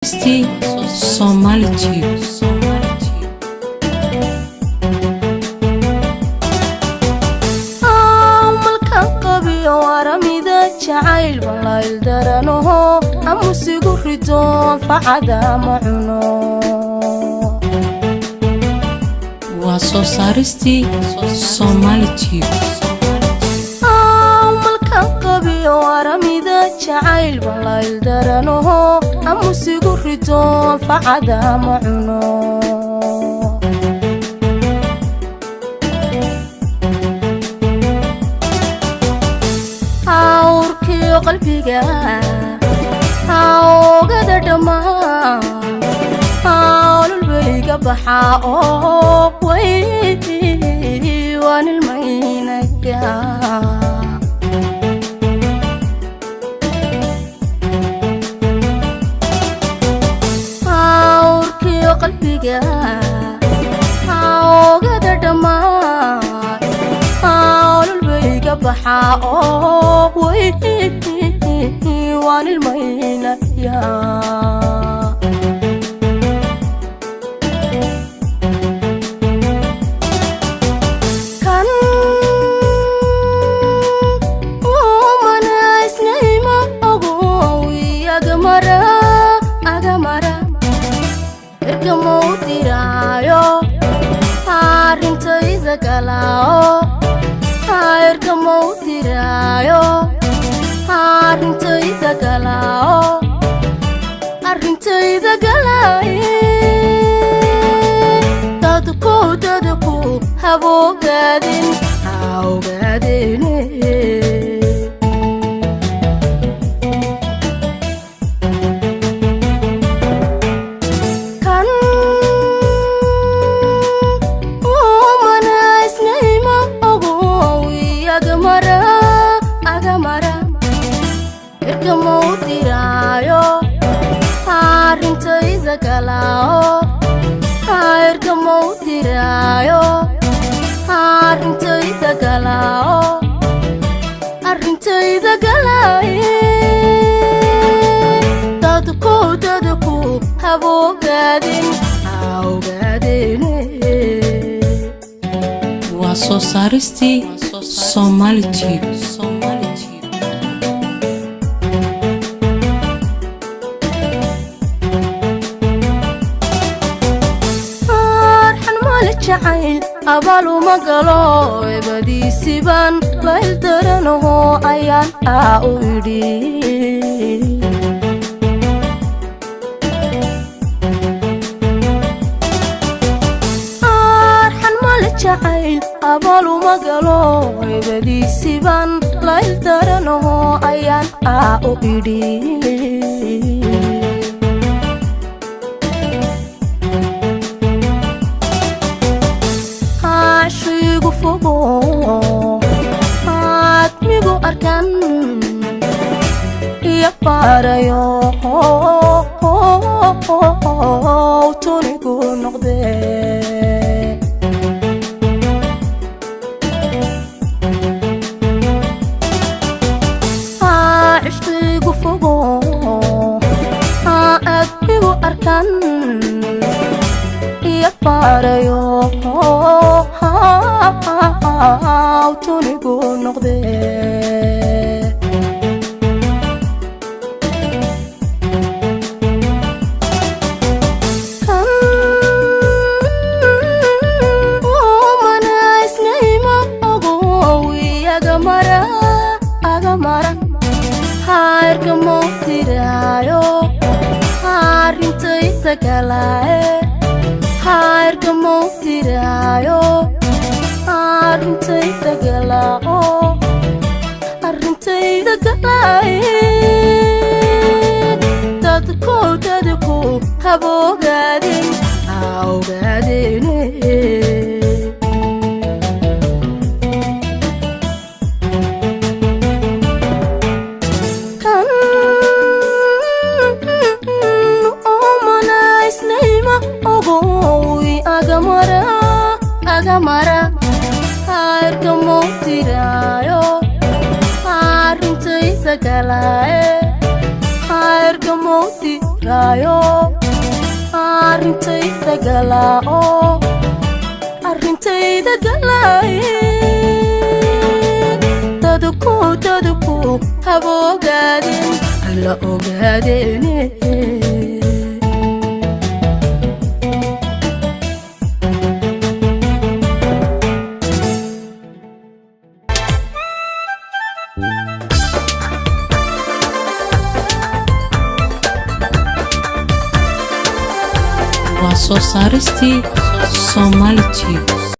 Solitude. malkan qabiyo aramida jacayl walayl daranoho amusigu ridoon facada ma cuno waa soo saaristii Solitude. malkan qabiyo aramida jacayl walayl daranoho amusigu ridoon facada ma cuno qalbiga oogada dhamaan ololbayga baxaa oo way waan ilmaynaya awrkiyo qalbiga oogada dhamaan ololbayga baxaa oo way waan ilmaynaya kan umanaysnayma ogo agamara ergamou diraayo arrintayda galao ergamou diraayo arrintayda galaaye dadku haboogaadin hawgaadine kan umanaysnayma ogo agamara ergamou diraayo arrintayda galao ergamou diraayo arrintayda galao arrintayda galaaye dadku haboogaadin hawgaadine waa soo saaristii Solitude. jacayl abaluma galo ebadiisiban layl daranoho ayaan u idhi arxan male jacayl abaluma galo ebadiisiban layl daranoho ayaan u idhi admigu arkan iyo baarayo tunigu noqde cishqigu fogo admigu arkan iyo baarayo tunigu noqde kan umanaysnayma ogo agamara ergamou diraayo arrintayda galaaye ergamou diraayo arrintayda galao arrintayda galaaye dadku haboogaadin hawgaadine kan umanaysnayma ogo agamara ergamou diraayo arrintayda galaaye ergamou raayo arrintayda galaa arrintayda galaaye dadku haba ogaadeen alla ogaadeene waa soo saaristii Somali Tube.